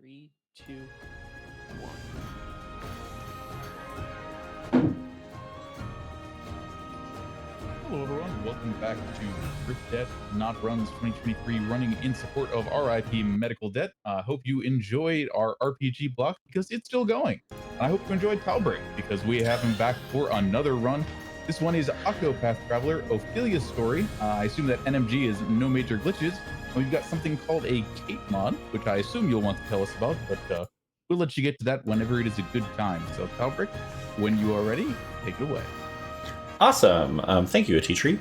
3, 2, 1. Hello everyone, welcome back to RIPDebt Not Runs 2023, running in support of RIP Medical Debt. Hope you enjoyed our RPG block because it's still going. And I hope you enjoyed Talbrik because we have him back for another run. This one is Octopath Traveler, Ophelia's story. I assume that NMG is no major glitches. And we've got something called a Cape mod, which I assume you'll want to tell us about, but we'll let you get to that whenever it is a good time. So Talbrik, when you are ready, take it away. Awesome. Thank you, T-Tree.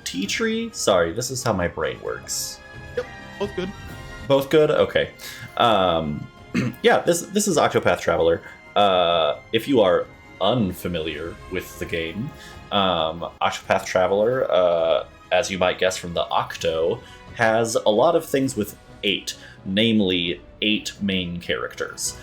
T-Tree. Sorry, this is how my brain works. Yep, both good. Both good? Okay. Yeah, this is Octopath Traveler. If you are unfamiliar with the game, Octopath Traveler, as you might guess from the Octo, has a lot of things with 8, namely 8 main characters.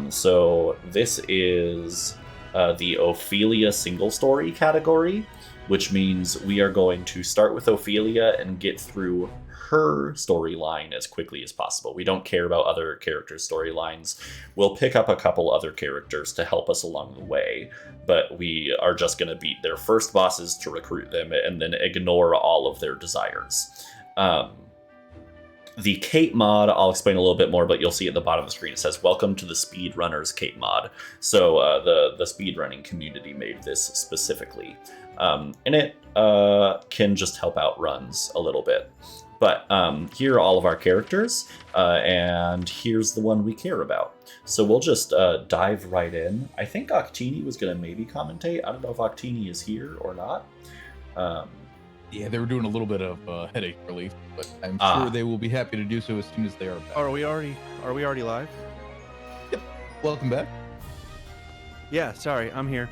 So this is the Ophelia single story category, which means we are going to start with Ophelia and get through her storyline as quickly as possible. We don't care about other characters' storylines. We'll pick up a couple other characters to help us along the way, but we are just going to beat their first bosses to recruit them and then ignore all of their desires. The Cape mod, I'll explain a little bit more, but you'll see at the bottom of the screen, it says, "Welcome to the Speedrunners Cape mod." So the speedrunning community made this specifically. And it can just help out runs a little bit. But here are all of our characters, and here's the one we care about. So we'll just dive right in. I think Octini was going to maybe commentate. I don't know if Octini is here or not. Yeah, they were doing a little bit of headache relief, but I'm sure they will be happy to do so as soon as they are back. Are we already live? Yep. Welcome back. Yeah, sorry, I'm here.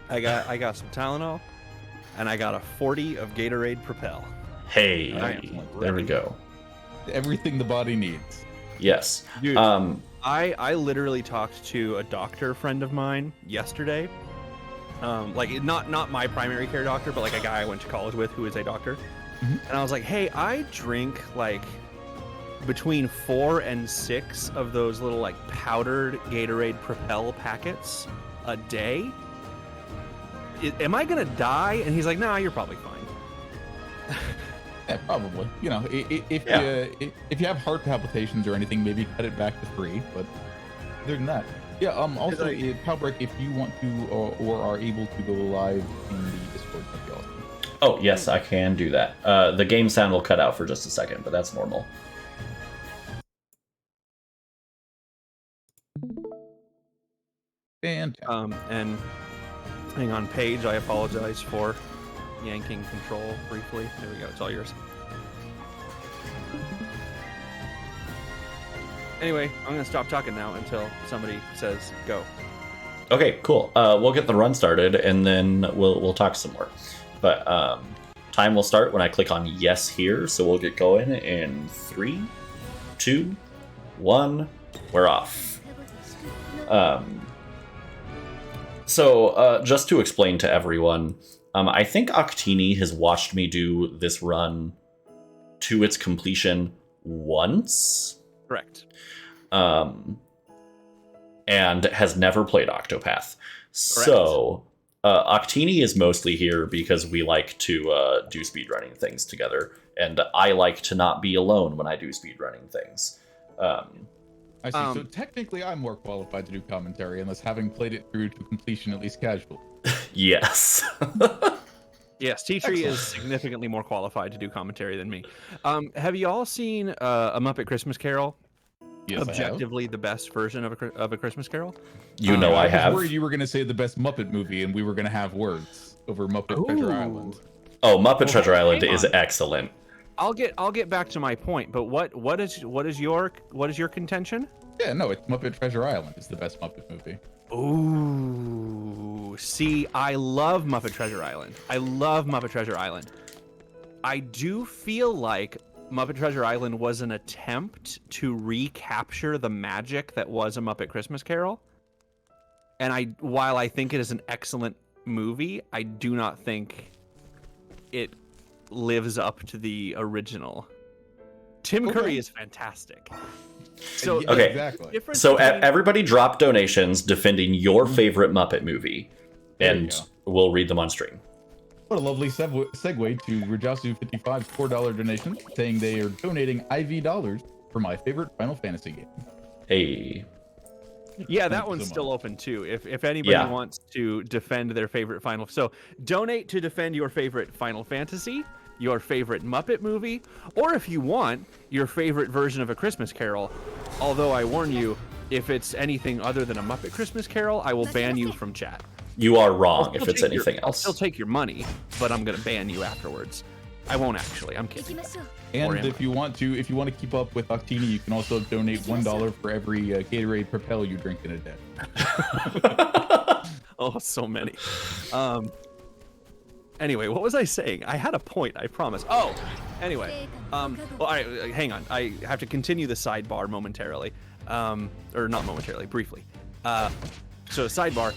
I got some Tylenol, and I got a 40 of Gatorade Propel. Hey, there we go. Everything the body needs. Yes. Dude, I literally talked to a doctor friend of mine yesterday. Like not my primary care doctor, but like a guy I went to college with who is a doctor. Mm-hmm. And I was like, hey, I drink like between 4 and 6 of those little like powdered Gatorade Propel packets a day. Am I gonna die? And he's like, nah, you're probably fine. Yeah, probably. You know, if you have heart palpitations or anything, maybe cut it back to 3. But other than that. Yeah, also, Talbrik, if you want to or are able to go live in the Discord, that'd be awesome. Oh, yes, I can do that. The game sound will cut out for just a second, but that's normal. Fantastic. And hang on, Paige, I apologize for yanking control briefly. There we go, it's all yours. Anyway, I'm going to stop talking now until somebody says go. Okay, cool. We'll get the run started, and then we'll talk some more. But time will start when I click on yes here, so we'll get going in 3, 2, 1. We're off. So just to explain to everyone, I think Octini has watched me do this run to its completion once. Correct. And has never played Octopath. Correct. So Octini is mostly here because we like to do speedrunning things together, and I like to not be alone when I do speedrunning things. I see. So technically I'm more qualified to do commentary, unless having played it through to completion, at least casual. Yes. Yes, T-Tree is significantly more qualified to do commentary than me. Have you all seen A Muppet Christmas Carol? Yes, objectively the best version of a Christmas Carol. You know, I have. I was worried you were going to say the best Muppet movie, and we were going to have words over Muppet Treasure Island. Oh, Muppet Treasure Island is excellent. I'll get back to my point, but what is your contention? Yeah, no, it's Muppet Treasure Island is the best Muppet movie. Ooh, see, I love Muppet Treasure Island. I do feel like Muppet Treasure Island was an attempt to recapture the magic that was A Muppet Christmas Carol. And while I think it is an excellent movie, I do not think it lives up to the original. Tim Okay. Curry is fantastic. So Yeah, Okay. exactly. difference So between- everybody drop donations defending your favorite Muppet movie, There you and go. we'll read them on stream. What a lovely segue to Rajasu55's $4 donation, saying they are donating IV dollars for my favorite Final Fantasy game. Hey. Yeah, Thank that you one's so still much. open too. If anybody Yeah. wants to defend their favorite Final, so donate to defend your favorite Final Fantasy, your favorite Muppet movie, or if you want your favorite version of A Christmas Carol. Although I warn you, if it's anything other than a Muppet Christmas Carol, I will ban you from chat. You are wrong I'll if still it's take anything I'll else. still take your money, but I'm gonna ban you afterwards. I won't actually. I'm kidding. Or And am if you want to keep up with Octini, you can also donate $1 for every Gatorade Propel you drink in a day. Oh, so many. Anyway, what was I saying? I had a point, I promise. Oh, anyway. Well, all right, hang on. I have to continue the sidebar momentarily. Or not momentarily, briefly. So sidebar.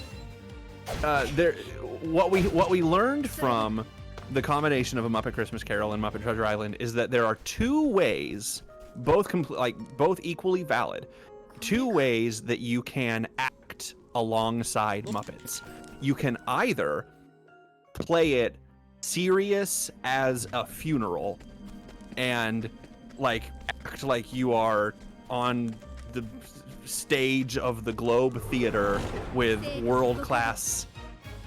What we learned from the combination of A Muppet Christmas Carol and Muppet Treasure Island is that there are two ways, both equally valid, two ways that you can act alongside Muppets. You can either play it serious as a funeral and act like you are on the stage of the Globe Theater with world-class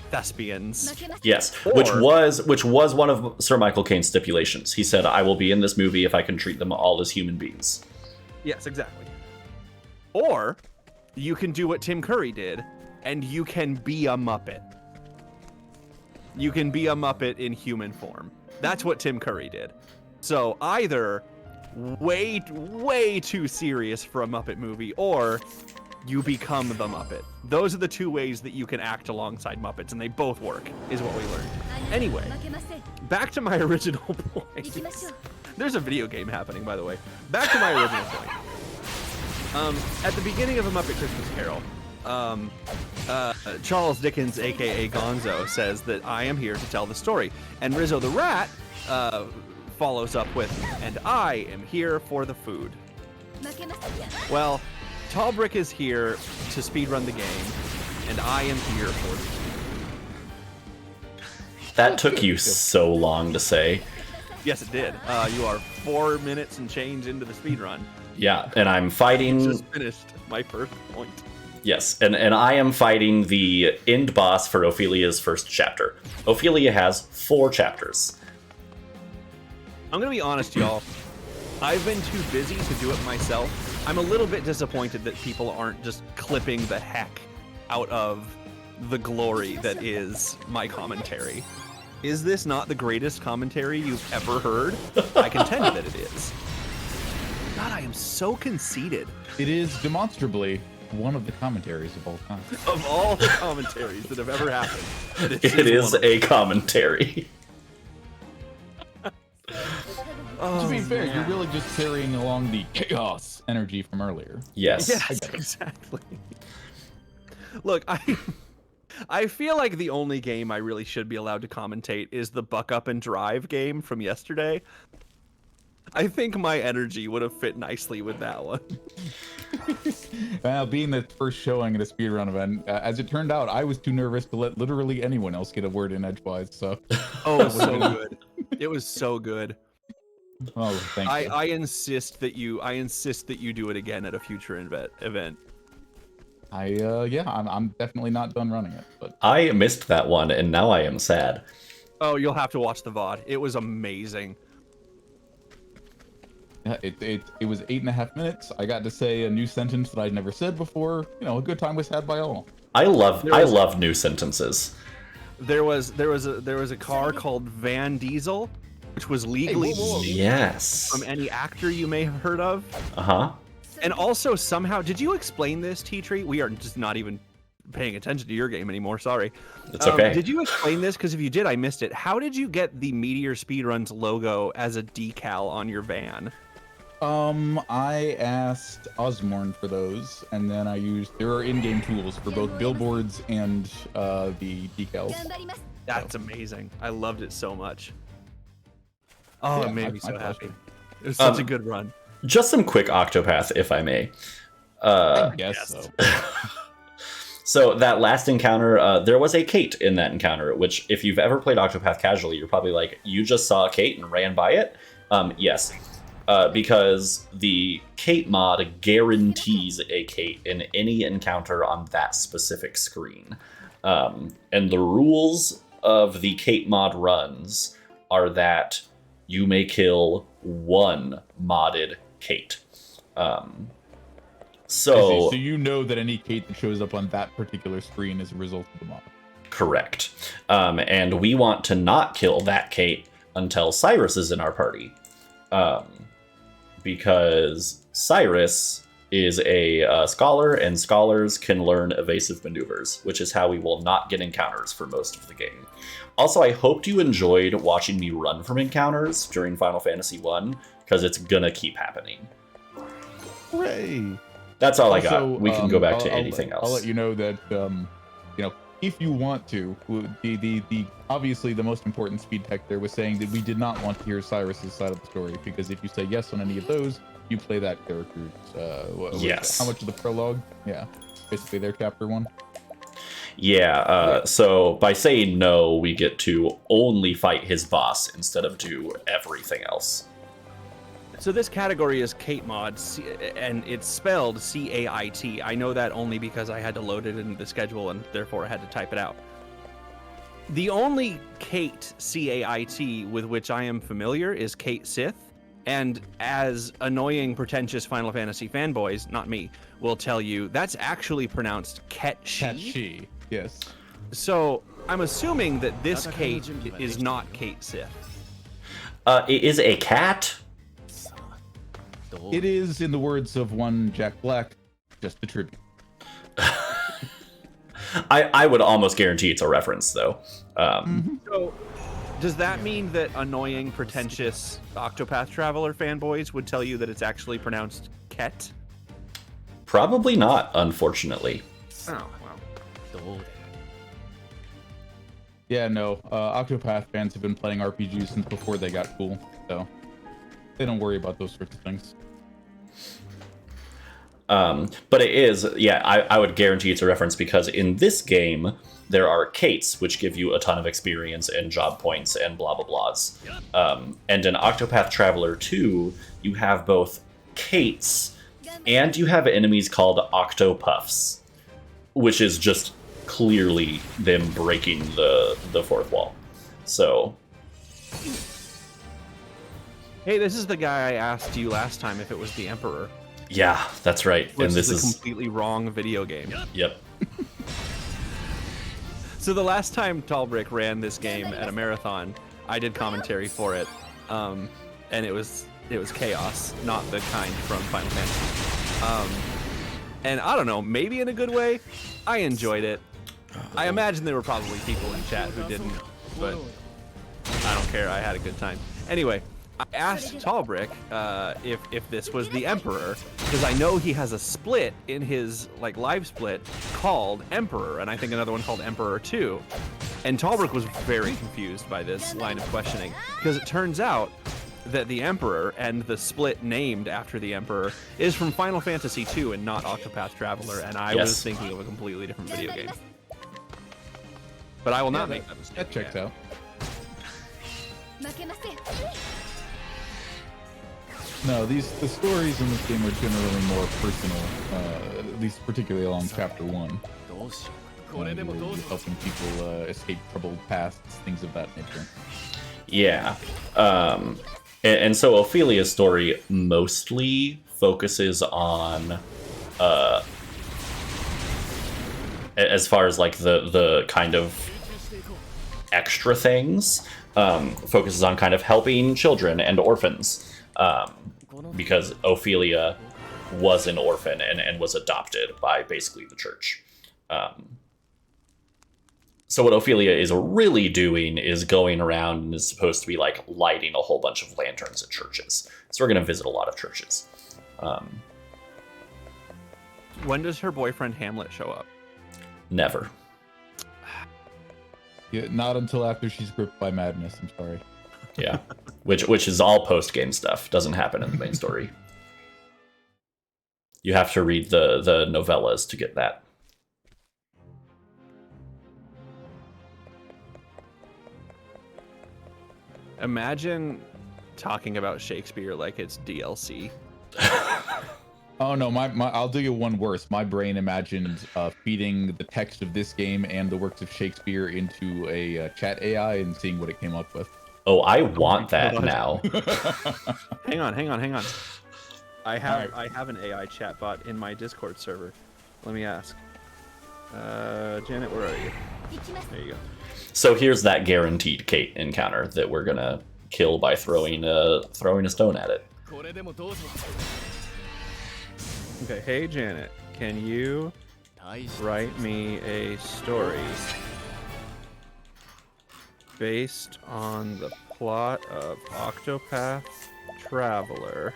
thespians. Yes, Or- which was one of Sir Michael Caine's stipulations. He said, "I will be in this movie if I can treat them all as human beings." Yes, exactly. Or you can do what Tim Curry did, and you can be a Muppet. You can be a Muppet in human form. That's what Tim Curry did. So either way too serious for a Muppet movie, or you become the Muppet. Those are the two ways that you can act alongside Muppets, and they both work, is what we learned. Anyway, back to my original point. There's a video game happening, by the way. Back to my original point. At the beginning of A Muppet Christmas Carol, Charles Dickens, aka Gonzo, says that I am here to tell the story. And Rizzo the Rat follows up with, and I am here for the food. Well, Talbrik is here to speedrun the game, and I am here for the food. That took you so long to say. Yes, it did. You are 4 minutes and change into the speedrun. Yeah, and I'm fighting. Just finished my first point. Yes, and I am fighting the end boss for Ophelia's first chapter. Ophelia has 4 chapters. I'm gonna be honest, y'all. I've been too busy to do it myself. I'm a little bit disappointed that people aren't just clipping the heck out of the glory that is my commentary. Is this not the greatest commentary you've ever heard? I contend that it is. God, I am so conceited. It is demonstrably one of the commentaries of all time. Of all the commentaries that have ever happened, It is one of them. a commentary. To be fair, you're really just carrying along the chaos energy from earlier. Yes. Yes, exactly. Look, I feel like the only game I really should be allowed to commentate is the Buck Up and Drive game from yesterday. I think my energy would have fit nicely with that one. Being the first showing at a speedrun event, as it turned out, I was too nervous to let literally anyone else get a word in edgewise, so... Oh, it was so good. It was so good. Oh, thank you. I insist that you do it again at a future event. I'm definitely not done running it, but... I missed that one, and now I am sad. Oh, you'll have to watch the VOD. It was amazing. Yeah, it was 8.5 minutes. I got to say a new sentence that I'd never said before. You know, a good time was had by all. I love new sentences. There was a car called Van Diesel, which was legally whoa. Yes. from any actor you may have heard of. Uh-huh. And also somehow, did you explain this, T-Tree? We are just not even paying attention to your game anymore. Sorry. It's okay. Did you explain this? Because if you did, I missed it. How did you get the Meteor Speedruns logo as a decal on your van? I asked Osmorn for those, and then there are in-game tools for both billboards and the decals. That's amazing. I loved it so much. Oh, Yeah, it made my me so pleasure. happy. It was such a good run. Just some quick Octopath, if I may. I guess so. So that last encounter, there was a Kate in that encounter, which if you've ever played Octopath casually, you're probably like, you just saw a Kate and ran by it? Yes. Because the Kate mod guarantees a Kate in any encounter on that specific screen. And the rules of the Kate mod runs are that you may kill one modded Kate. So you know that any Kate that shows up on that particular screen is a result of the mod. Correct. And we want to not kill that Kate until Cyrus is in our party. Because Cyrus is a scholar, and scholars can learn evasive maneuvers, which is how we will not get encounters for most of the game. Also, I hoped you enjoyed watching me run from encounters during Final Fantasy 1, because it's gonna keep happening. Hooray! That's all I Also, got. We can go back to I'll anything else. I'll let you know that, if you want to, the obviously the most important speed tech there was saying that we did not want to hear Cyrus's side of the story, because if you say yes on any of those, you play that character's, Yes. How much of the prologue? Yeah, basically their chapter 1. Yeah, so by saying no, we get to only fight his boss instead of do everything else. So this category is Kate mod, and it's spelled C-A-I-T. I know that only because I had to load it into the schedule, and therefore I had to type it out. The only Kate, C-A-I-T, with which I am familiar is Kate Sith, and as annoying, pretentious Final Fantasy fanboys, not me, will tell you, that's actually pronounced Ket-Shi. Ket-Shi, yes. So I'm assuming that this Kate is not Kate Sith. It is a cat? It is, in the words of one Jack Black, just a tribute. I would almost guarantee it's a reference, though. So, does that mean that annoying, pretentious Octopath Traveler fanboys would tell you that it's actually pronounced Ket? Probably not, unfortunately. Oh, wow. Yeah, no. Octopath fans have been playing RPGs since before they got cool, so they don't worry about those sorts of things. But it is, yeah, I would guarantee it's a reference because in this game, there are Kates, which give you a ton of experience and job points and blah, blah, blahs. And in Octopath Traveler 2, you have both Kates and you have enemies called Octopuffs, which is just clearly them breaking the fourth wall. So... Hey, this is the guy I asked you last time if it was the Emperor. Yeah, that's right. Which and this is a is completely wrong video game. Yep. So the last time Talbrik ran this game at a marathon, I did commentary for it, and it was chaos, not the kind from Final Fantasy. And I don't know, maybe in a good way, I enjoyed it. I imagine there were probably people in chat who didn't, but I don't care. I had a good time. Anyway. I asked Talbrik if this was the Emperor, because I know he has a split in his live split called Emperor, and I think another one called Emperor 2. And Talbrik was very confused by this line of questioning, because it turns out that the Emperor and the split named after the Emperor is from Final Fantasy 2 and not Octopath Traveler, and I was thinking of a completely different video game. But I will not make that mistake. That checks out. No, the stories in this game are generally more personal, at least particularly along Chapter 1. Helping people escape troubled pasts, things of that nature. Yeah. And so Ophelia's story mostly focuses on, as far as like the kind of extra things, focuses on kind of helping children and orphans. Because Ophelia was an orphan and was adopted by basically the church. So what Ophelia is really doing is going around and is supposed to be like lighting a whole bunch of lanterns at churches. So we're going to visit a lot of churches. When does her boyfriend Hamlet show up? Never. Yeah, not until after she's gripped by madness, I'm sorry. Yeah, which is all post game stuff. Doesn't happen in the main story. You have to read the novellas to get that. Imagine talking about Shakespeare like it's DLC. Oh no, I'll do you one worse. My brain imagined feeding the text of this game and the works of Shakespeare into a chat AI and seeing what it came up with. Oh, I want that now. Hang on. I have an AI chatbot in my Discord server. Let me ask. Janet, where are you? There you go. So here's that guaranteed Kate encounter that we're gonna kill by throwing a stone at it. Okay, hey Janet, can you write me a story based on the plot of Octopath Traveler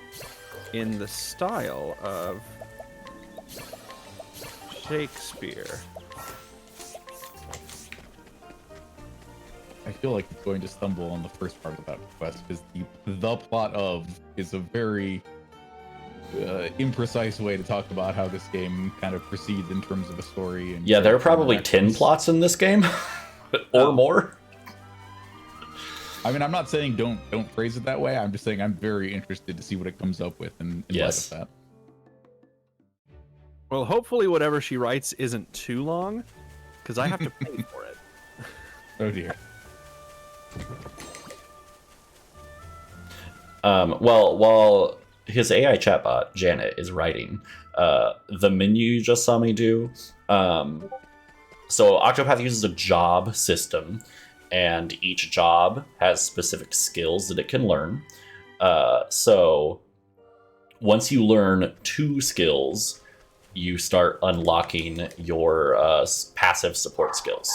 in the style of Shakespeare? I feel like it's going to stumble on the first part of that quest because the plot of is a very imprecise way to talk about how this game kind of proceeds in terms of a story. And yeah, there are probably 10 plots in this game or more. I mean, I'm not saying don't phrase it that way. I'm just saying I'm very interested to see what it comes up with in Yes. light of that. Well, hopefully whatever she writes isn't too long, because I have to pay for it. Oh dear. Well, while his AI chatbot, Janet, is writing, the menu you just saw me do, so Octopath uses a job system, and each job has specific skills that it can learn. So once you learn 2 skills, you start unlocking your passive support skills.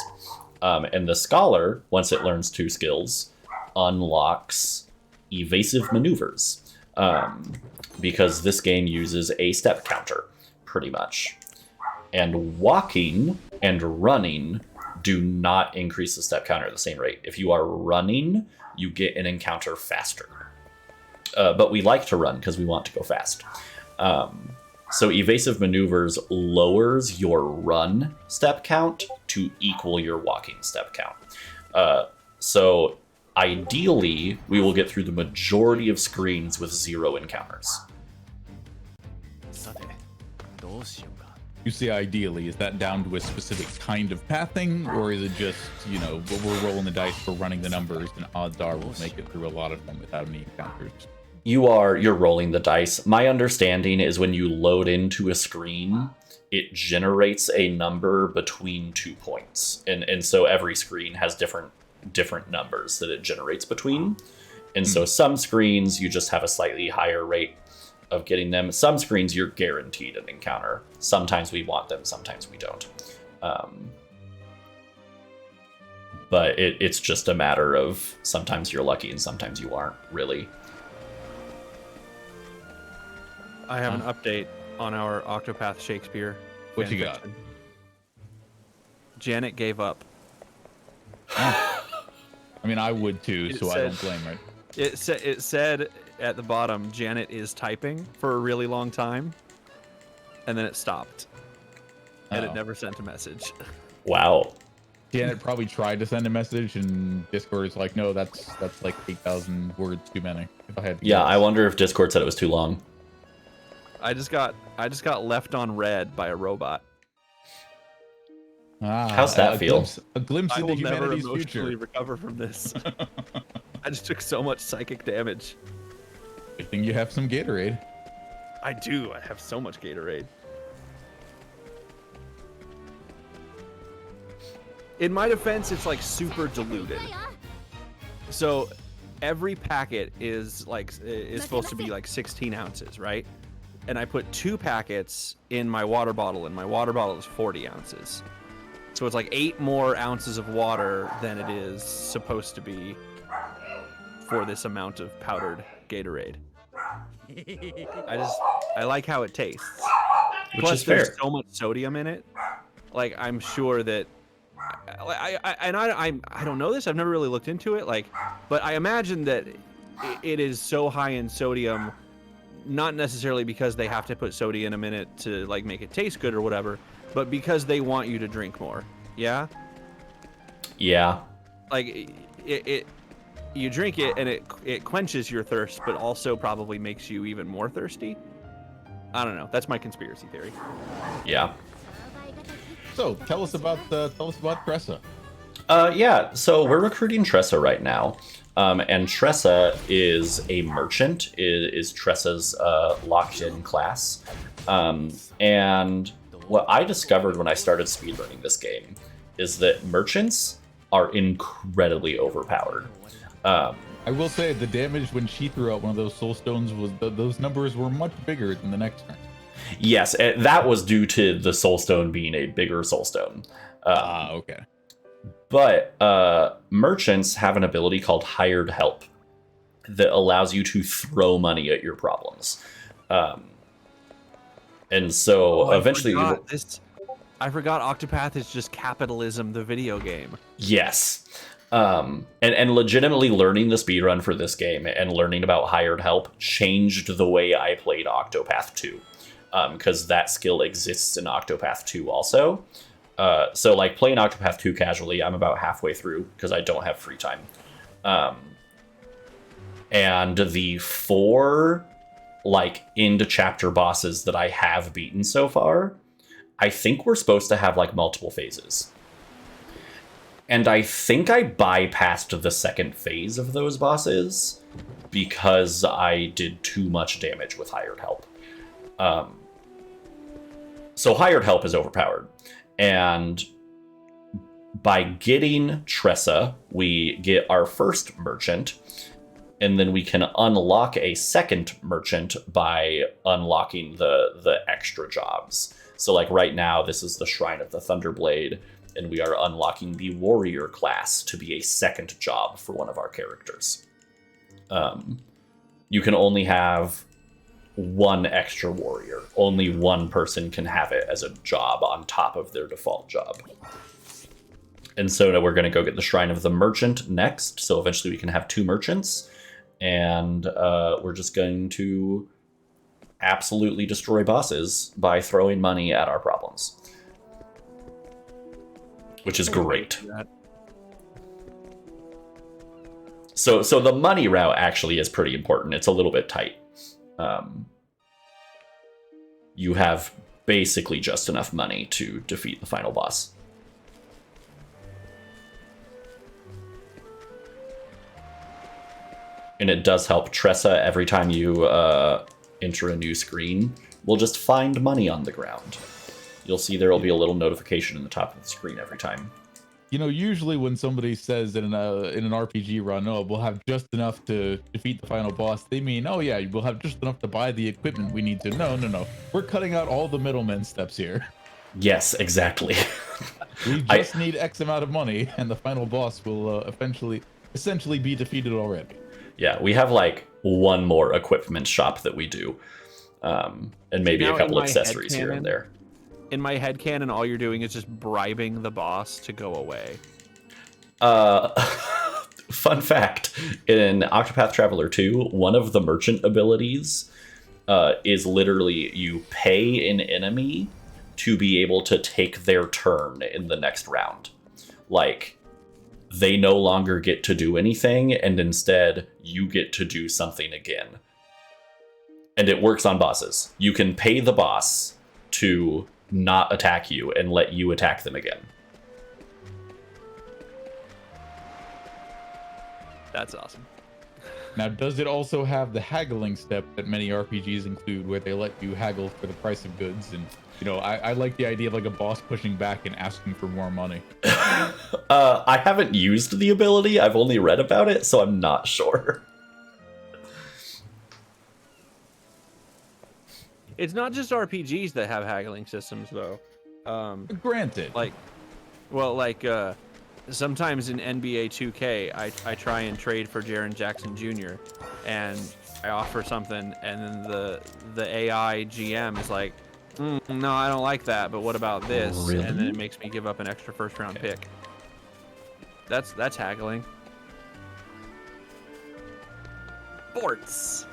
And the Scholar, once it learns 2 skills, unlocks evasive maneuvers. Because this game uses a step counter, pretty much. And walking and running do not increase the step counter at the same rate. If you are running, you get an encounter faster. But we like to run because we want to go fast. So evasive maneuvers lowers your run step count to equal your walking step count. So ideally, we will get through the majority of screens with 0 encounters. You say ideally, is that down to a specific kind of pathing, or is it just, you know, we're rolling the dice for running the numbers and odds are we'll make it through a lot of them without any encounters? You're rolling the dice. My understanding is when you load into a screen, it generates a number between 2 points. And so every screen has different numbers that it generates between. And so some screens you just have a slightly higher rate of getting them. Some screens you're guaranteed an encounter. Sometimes we want them, sometimes we don't. But it's just a matter of sometimes you're lucky and sometimes you aren't, really. I have an update on our Octopath Shakespeare. What you got? fanfiction. Janet gave up. I mean, I would too, It so I said- don't blame her. It said at the bottom, Janet is typing for a really long time, and then it stopped, and Uh-oh. it never sent a message. Wow. Janet probably tried to send a message, and Discord is like, no, that's like 8,000 words too many. If I had to Yeah, guess. I wonder if Discord said it was too long. I just got left on red by a robot. How's that feel? A glimpse I into will never humanity's emotionally future. recover from this. I just took so much psychic damage. Good thing you have some Gatorade. I do. I have so much Gatorade. In my defense, it's like super diluted. So every packet is supposed to be like 16 ounces, right? And I put 2 packets in my water bottle, and my water bottle is 40 ounces. So it's like 8 more ounces of water than it is supposed to be for this amount of powdered Gatorade. I like how it tastes. Which Plus, is fair. there's so much sodium in it. Like, I'm sure that I don't know this. I've never really looked into it. Like, but I imagine that it is so high in sodium, not necessarily because they have to put sodium in it to like make it taste good or whatever, but because they want you to drink more. Yeah. Yeah. Like you drink it and it quenches your thirst, but also probably makes you even more thirsty. I don't know. That's my conspiracy theory. Yeah. So tell us about Tressa. Yeah, so we're recruiting Tressa right now. And Tressa is a merchant, is Tressa's locked-in class. And what I discovered when I started speedrunning this game is that merchants are incredibly overpowered. I will say the damage when she threw out one of those soul stones was those numbers were much bigger than the next turn. Yes, that was due to the soul stone being a bigger soul stone. Okay. But merchants have an ability called hired help that allows you to throw money at your problems. And so eventually... I forgot Octopath is just capitalism, the video game. Yes. And legitimately learning the speedrun for this game and learning about hired help changed the way I played Octopath 2. Because that skill exists in Octopath 2 also. So like playing Octopath 2 casually, I'm about halfway through because I don't have free time. And the 4 like end chapter bosses that I have beaten so far, I think we're supposed to have like multiple phases. And I think I bypassed the second phase of those bosses because I did too much damage with hired help. So hired help is overpowered. And by getting Tressa, we get our first merchant, and then we can unlock a second merchant by unlocking the extra jobs. So like right now, this is the Shrine of the Thunderblade, and we are unlocking the warrior class to be a second job for one of our characters. You can only have one extra warrior. Only one person can have it as a job on top of their default job. And so now we're going to go get the Shrine of the Merchant next. So eventually we can have 2 merchants. And we're just going to absolutely destroy bosses by throwing money at our problems. Which is great. So the money route actually is pretty important. It's a little bit tight. You have basically just enough money to defeat the final boss. And it does help Tressa every time you enter a new screen. We'll just find money on the ground. You'll see there will be a little notification in the top of the screen every time. You know, usually when somebody says in an RPG run, oh, we'll have just enough to defeat the final boss, they mean, oh yeah, we'll have just enough to buy the equipment we need to. No. We're cutting out all the middleman steps here. Yes, exactly. We just need X amount of money, and the final boss will essentially be defeated already. Yeah, we have like one more equipment shop that we do, and maybe a couple accessories here and there. In my headcanon, all you're doing is just bribing the boss to go away. Fun fact, in Octopath Traveler 2, one of the merchant abilities is literally you pay an enemy to be able to take their turn in the next round. Like, they no longer get to do anything, and instead, you get to do something again. And it works on bosses. You can pay the boss to not attack you and let you attack them again. That's awesome. Now, does it also have the haggling step that many RPGs include, where they let you haggle for the price of goods? And, you know, I like the idea of like a boss pushing back and asking for more money. I haven't used the ability. I've only read about it, so I'm not sure. It's not just RPGs that have haggling systems, though. Granted. Sometimes in NBA 2K, I try and trade for Jaren Jackson Jr. and I offer something, and then the AI GM is like, No, I don't like that. But what about this? Really? And then it makes me give up an extra first-round pick. That's haggling. Sports.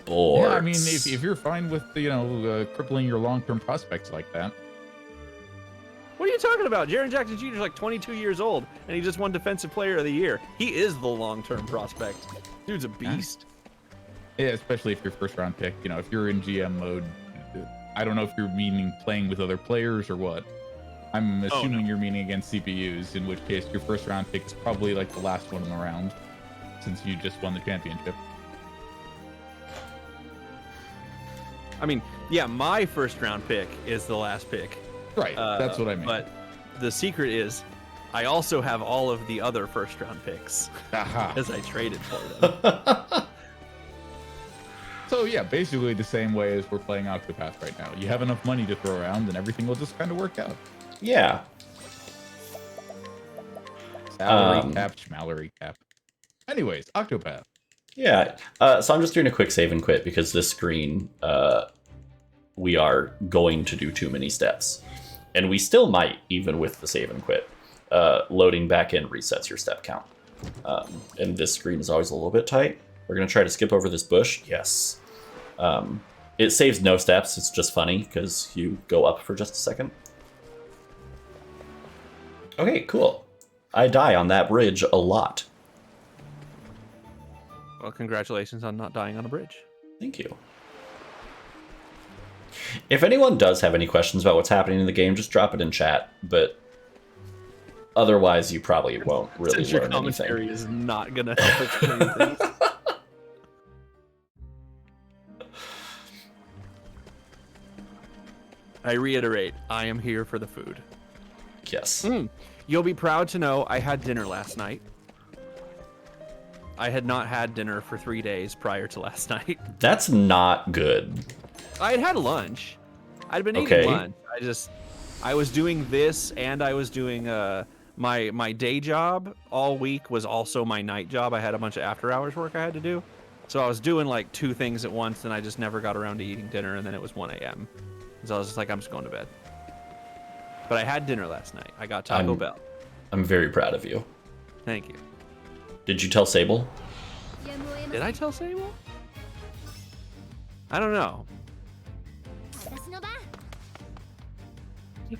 Yeah, I mean, if you're fine with crippling your long-term prospects like that. What are you talking about? Jaren Jackson Jr. is like 22 years old, and he just won Defensive Player of the Year. He is the long-term prospect. Dude's a beast. Yeah, especially if you're first-round pick. If you're in GM mode, I don't know if you're meaning playing with other players or what. I'm assuming you're meaning against CPUs, in which case your first-round pick is probably like the last one in the round, since you just won the championship. I mean, yeah, my first-round pick is the last pick. Right, that's what I mean. But the secret is, I also have all of the other first-round picks as I traded for them. So yeah, basically the same way as we're playing Octopath right now. You have enough money to throw around, and everything will just kind of work out. Yeah. Salary cap, schmallery cap. Anyways, Octopath. Yeah. So I'm just doing a quick save and quit because this screen, we are going to do too many steps. And we still might, even with the save and quit. Loading back in resets your step count. And this screen is always a little bit tight. We're going to try to skip over this bush. Yes. It saves no steps. It's just funny because you go up for just a second. Okay, cool. I die on that bridge a lot. Well, congratulations on not dying on a bridge. Thank you. If anyone does have any questions about what's happening in the game, just drop it in chat. But otherwise, you probably won't really Since your learn commentary anything. is not going to help explain things. I reiterate, I am here for the food. Yes. You'll be proud to know I had dinner last night. I had not had dinner for 3 days prior to last night. That's not good. I had had lunch. I'd been Okay. eating lunch. I was doing this, and I was doing my day job all week was also my night job. I had a bunch of after hours work I had to do. So I was doing like 2 things at once, and I just never got around to eating dinner, and then it was 1 a.m. So I was just like, I'm just going to bed. But I had dinner last night. I got Taco Bell. I'm very proud of you. Thank you. Did you tell Sable? Did I tell Sable? I don't know.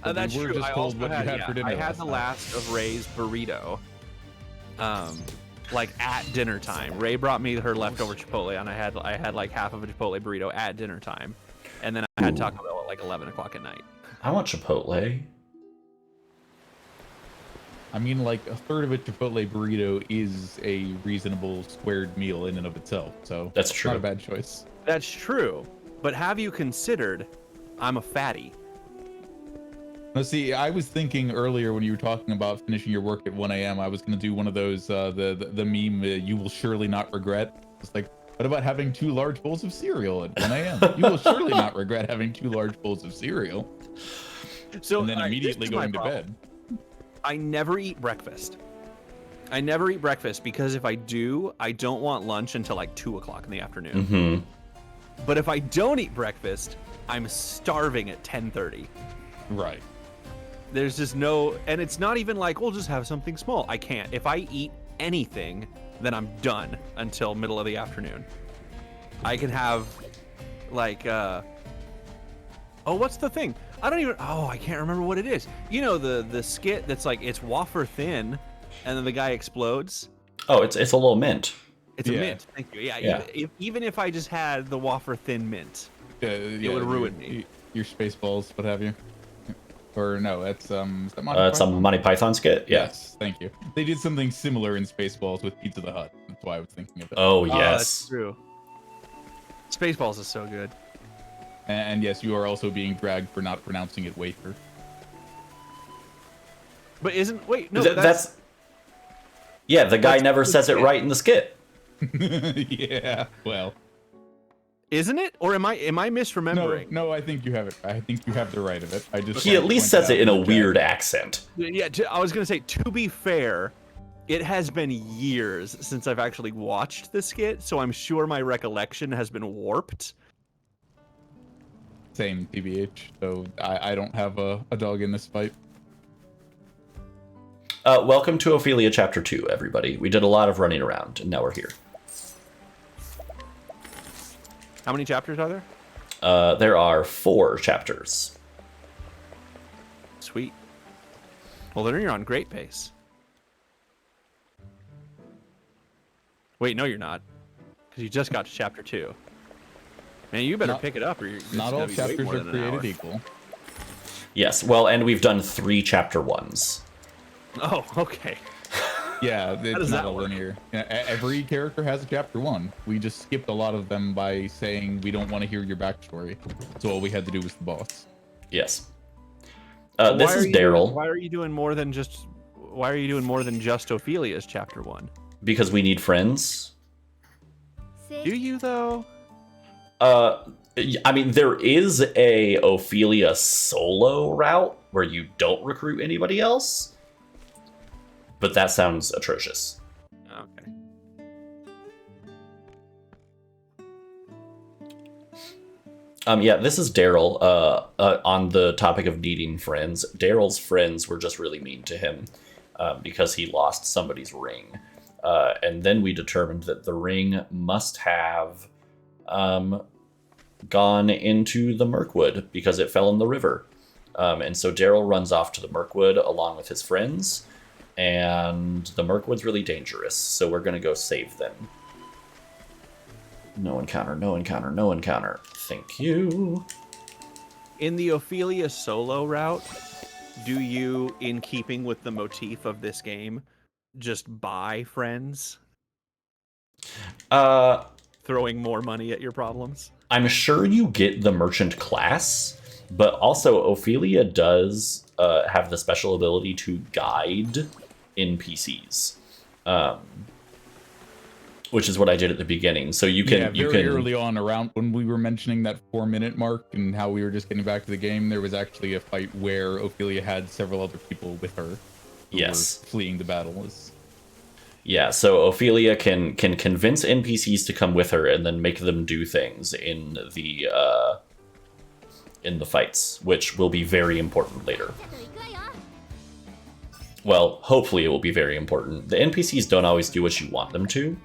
That's We were true. just I told also what you had for dinner I had last the night. last of Ray's burrito. Like at dinner time. Ray brought me her leftover Chipotle, and I had like half of a Chipotle burrito at dinner time, and then I had Taco Bell at like 11 o'clock at night. I want Chipotle. I mean, like a third of a Chipotle burrito is a reasonable squared meal in and of itself. So That's it's true. not a bad choice. That's true, but have you considered I'm a fatty? No, see, I was thinking earlier when you were talking about finishing your work at 1 a.m. I was going to do one of those, the meme, you will surely not regret. It's like, what about having 2 large bowls of cereal at 1 a.m.? You will surely not regret having 2 large bowls of cereal. So And then all right, immediately this is my going to problem. bed. I never eat breakfast. I never eat breakfast because if I do, I don't want lunch until like 2 o'clock in the afternoon. Mm-hmm. But if I don't eat breakfast, I'm starving at 10:30. Right. There's just no, and it's not even like, we'll just have something small. I can't. If I eat anything, then I'm done until middle of the afternoon. I can have like, what's the thing? I can't remember what it is. You know, the skit that's like, it's wafer thin, and then the guy explodes. Oh, it's a little mint. It's a mint. Thank you. Yeah. Even if I just had the wafer thin mint, it would ruin me. Your Spaceballs, what have you? Or no, that's is that It's a Monty Python skit. Yeah. Yes, thank you. They did something similar in Spaceballs with Pizza the Hut. That's why I was thinking of it. Oh That's yes. true. Spaceballs is so good. And yes, you are also being dragged for not pronouncing it wafer. But That's yeah. The guy never says it right in the skit. Yeah, well. Isn't it? Or am I misremembering? No, I think you have it. I think you have the right of it. I just He at least says it in a weird accent. Yeah, I was gonna say, to be fair, it has been years since I've actually watched the skit, so I'm sure my recollection has been warped. same, TBH. So I don't have a dog in this fight. Welcome to Ophelia Chapter 2, everybody. We did a lot of running around, and now we're here. How many chapters are there? There are 4 chapters. Sweet. Well, then you're on great pace. Wait, no, you're not. Because you just got to chapter 2. Man, you better pick it up, or you're Not all chapters are created equal. Yes, well, and we've done 3 chapter 1s. Oh, okay. Yeah, it's not a work? linear. Every character has a chapter 1. We just skipped a lot of them by saying we don't want to hear your backstory. So all we had to do was the boss. Yes. Well, this is Daryl. Why are you doing more than just? Why are you doing more than just Ophelia's chapter 1? Because we need friends. Do you though? I mean, there is a Ophelia solo route where you don't recruit anybody else, but that sounds atrocious. Okay. Yeah, this is Daryl. On the topic of needing friends, Daryl's friends were just really mean to him because he lost somebody's ring, and then we determined that the ring must have gone into the Mirkwood because it fell in the river. And so Daryl runs off to the Mirkwood along with his friends, and the Mirkwood's really dangerous, so we're going to go save them. No encounter, no encounter, no encounter. Thank you. In the Ophelia solo route, do you, in keeping with the motif of this game, just buy friends? Throwing more money at your problems? I'm sure you get the merchant class, but also Ophelia does have the special ability to guide NPCs, which is what I did at the beginning. So you can very early on, around when we were mentioning that 4-minute mark and how we were just getting back to the game, there was actually a fight where Ophelia had several other people with her. Who were fleeing the battle. Yeah, so Ophelia can convince NPCs to come with her and then make them do things in the fights, which will be very important later. Well, hopefully it will be very important. The NPCs don't always do what you want them to,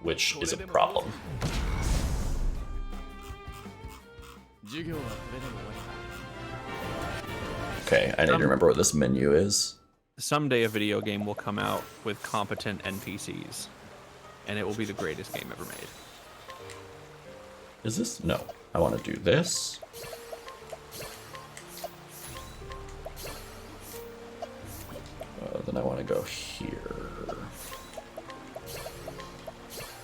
which is a problem. Okay, I need to remember what this menu is. Someday a video game will come out with competent NPCs, and it will be the greatest game ever made. Is this? No. I want to do this. Then I want to go here.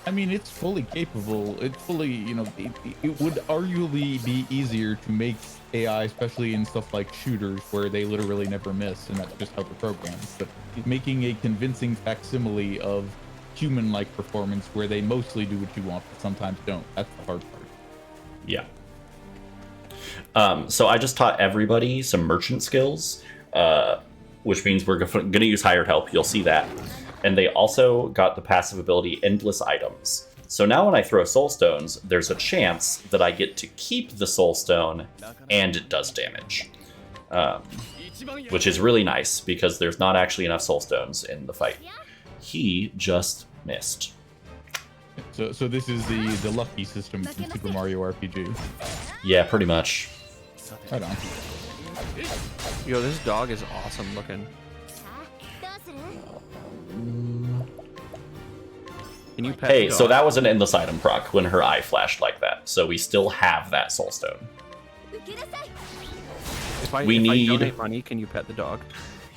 I mean, it's fully capable. It's fully, it would arguably be easier to make AI, especially in stuff like shooters, where they literally never miss, and that's just how they're programmed. But making a convincing facsimile of human-like performance, where they mostly do what you want, but sometimes don't, that's the hard part. Yeah. So I just taught everybody some merchant skills, which means we're going to use hired help. You'll see that. And they also got the passive ability Endless Items. So now when I throw soul stones, there's a chance that I get to keep the soul stone and it does damage. Which is really nice because there's not actually enough soul stones in the fight. He just missed. So this is the lucky system from Super Mario RPG. Yeah, pretty much. Right on. Yo, this dog is awesome looking. Can you pet Hey, the dog? so that was an endless item proc when her eye flashed like that. So we still have that soul stone. If I donate money, can you pet the dog?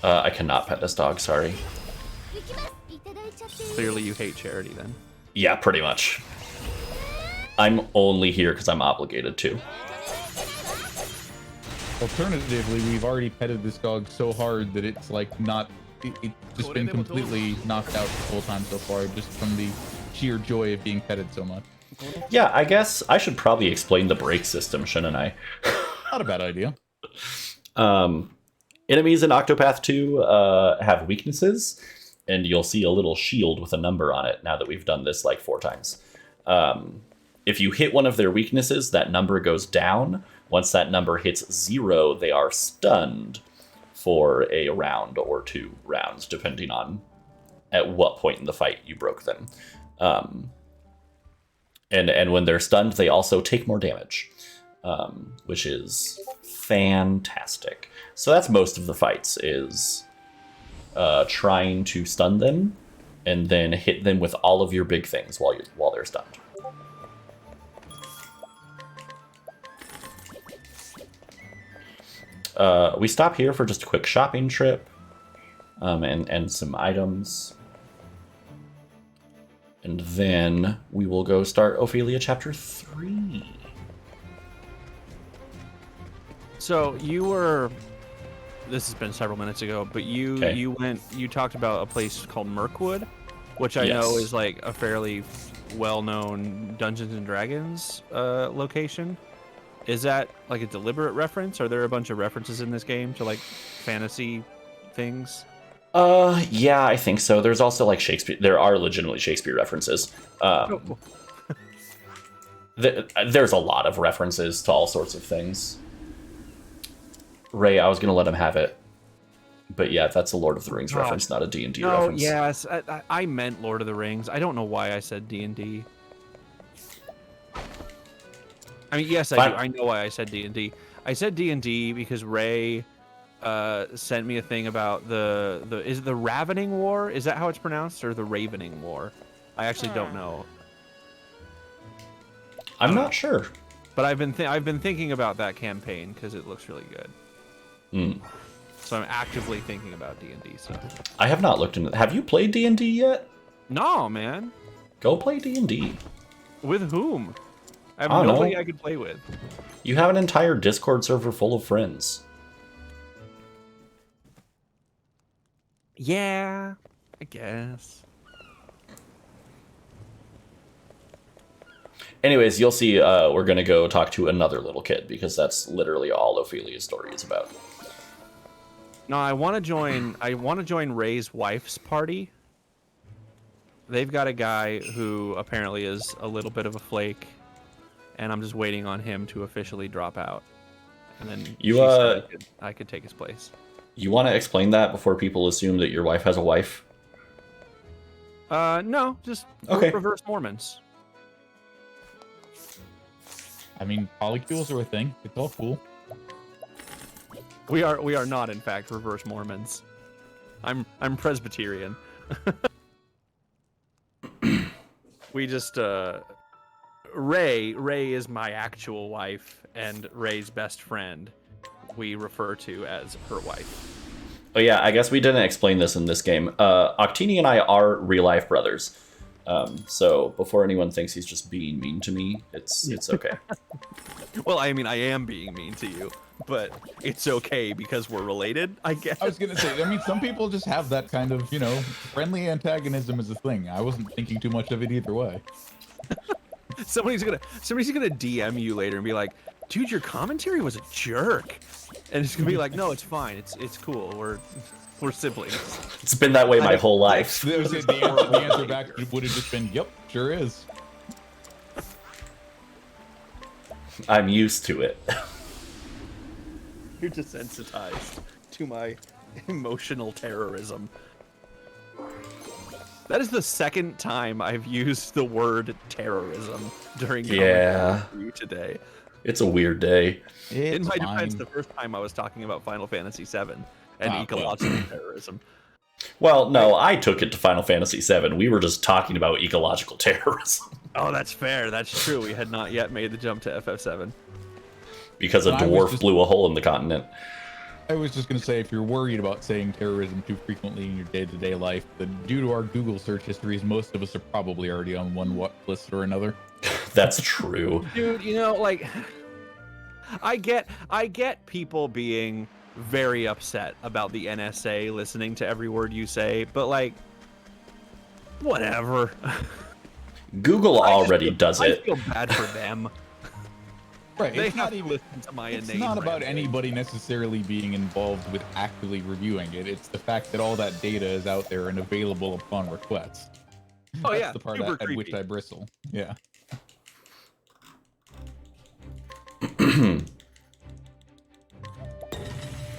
I cannot pet this dog, sorry. Clearly you hate charity then. Yeah, pretty much. I'm only here because I'm obligated to. Alternatively, we've already petted this dog so hard that it's like not... It's just been completely knocked out the whole time so far, just from the sheer joy of being petted so much. Yeah, I guess I should probably explain the break system, shouldn't I? Not a bad idea. Enemies in Octopath 2 have weaknesses, and you'll see a little shield with a number on it now that we've done this like 4 times. If you hit one of their weaknesses, that number goes down, Once that number hits 0, they are stunned for a round or 2 rounds, depending on at what point in the fight you broke them. And when they're stunned, they also take more damage, which is fantastic. So that's most of the fights, is trying to stun them and then hit them with all of your big things while they're stunned. We stop here for just a quick shopping trip and some items. And then we will go start Ophelia Chapter 3. So you were... This has been several minutes ago, but you talked about a place called Mirkwood, which I know is like a fairly well-known Dungeons and Dragons location. Is that like a deliberate reference? Are there a bunch of references in this game to like fantasy things? Yeah, I think so. There's also like Shakespeare. There are legitimately Shakespeare references. There's a lot of references to all sorts of things. Ray, I was gonna let him have it, but yeah, that's a Lord of the Rings reference, not a D&D reference. Yes, I meant Lord of the Rings. I don't know why I said D&D. I mean, yes, I do. I know why I said D&D. I said D&D because Ray sent me a thing about is it the Ravening War? Is that how it's pronounced, or the Ravening War? I actually don't know. I'm not sure. But I've been thinking about that campaign because it looks really good. So I'm actively thinking about D&D stuff. I have not looked into it. Have you played D&D yet? No, man. Go play D&D. With whom? I have nobody I could play with. You have an entire Discord server full of friends. Yeah, I guess. Anyways, you'll see we're going to go talk to another little kid, because that's literally all Ophelia's story is about. No, I want to join Ray's wife's party. They've got a guy who apparently is a little bit of a flake, and I'm just waiting on him to officially drop out. And then I could take his place. You want to explain that before people assume that your wife has a wife? No, just reverse Mormons. I mean, polycules are a thing. It's all cool. We are not, in fact, reverse Mormons. I'm Presbyterian. We just Ray is my actual wife, and Ray's best friend we refer to as her wife. Oh yeah, I guess we didn't explain this in this game. Octini and I are real life brothers. So before anyone thinks he's just being mean to me, it's okay. Well, I mean, I am being mean to you, but it's okay because we're related, I guess. I was gonna say, I mean, some people just have that kind of, friendly antagonism is a thing. I wasn't thinking too much of it either way. Somebody's gonna DM you later and be like, dude, your commentary was a jerk. And it's gonna be like, no, it's fine. It's cool. We're siblings. It's been that way my whole life. The answer back would have just been, yep, sure is. I'm used to it. You're desensitized to my emotional terrorism. That is the second time I've used the word terrorism during commentary today. It's a weird day. In my defense, the first time I was talking about Final Fantasy VII and ecological terrorism. Well, no, I took it to Final Fantasy VII. We were just talking about ecological terrorism. Oh, that's fair. That's true. We had not yet made the jump to FF7. Because a dwarf blew a hole in the continent. I was just going to say, if you're worried about saying terrorism too frequently in your day-to-day life, then due to our Google search histories, most of us are probably already on one list or another. That's true. Dude, like, I get people being very upset about the NSA listening to every word you say, but like, whatever. Google already does it. I feel bad for them. Right, They it's have not to even. listen to my It's inane not about rambling. anybody necessarily being involved with actively reviewing it. It's the fact that all that data is out there and available upon request. Oh That's yeah, the part super at which creepy. I bristle. Yeah.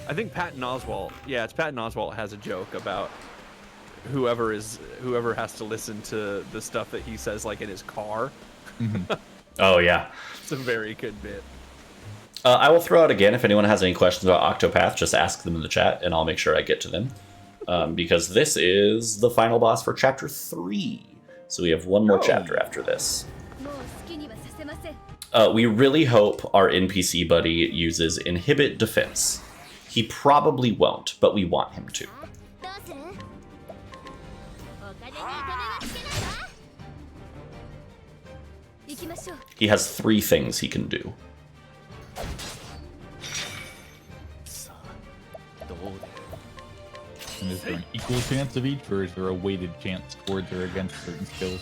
I think Patton Oswalt. Yeah, it's Patton Oswalt has a joke about whoever has to listen to the stuff that he says like in his car. Oh yeah. It's a very good bit. I will throw out again if anyone has any questions about Octopath, just ask them in the chat, and I'll make sure I get to them. Because this is the final boss for Chapter 3. So we have one more chapter after this. We really hope our NPC buddy uses Inhibit Defense. He probably won't, but we want him to. He has 3 things he can do. And is there an equal chance of each, or is there a weighted chance towards or against certain skills?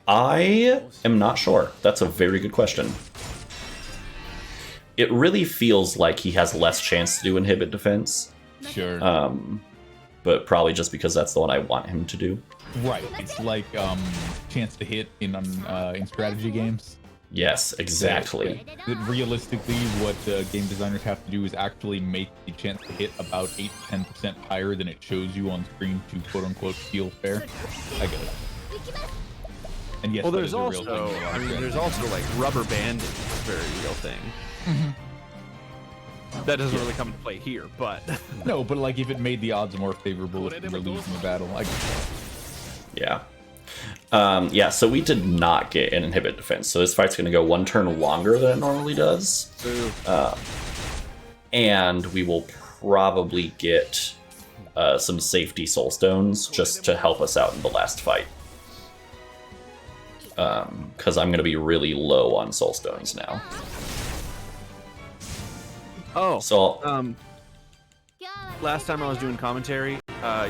I am not sure. That's a very good question. It really feels like he has less chance to do Inhibit Defense. Sure. But probably just because that's the one I want him to do. Right. It's like chance to hit in strategy games. Yes, exactly. That realistically, what game designers have to do is actually make the chance to hit about 8 to 10% higher than it shows you on screen to quote-unquote feel fair. I get it. And yes, Well, that there's is a real also, thing. I mean, there's also like rubber banding, is a very real thing. That doesn't really come into play here, but No, but like if it made the odds more favorable if you were losing the battle, like Yeah. Yeah, so we did not get an Inhibit Defense, so this fight's going to go 1 turn longer than it normally does. And we will probably get some safety soul stones just to help us out in the last fight. Because I'm going to be really low on soul stones now. So last time I was doing commentary,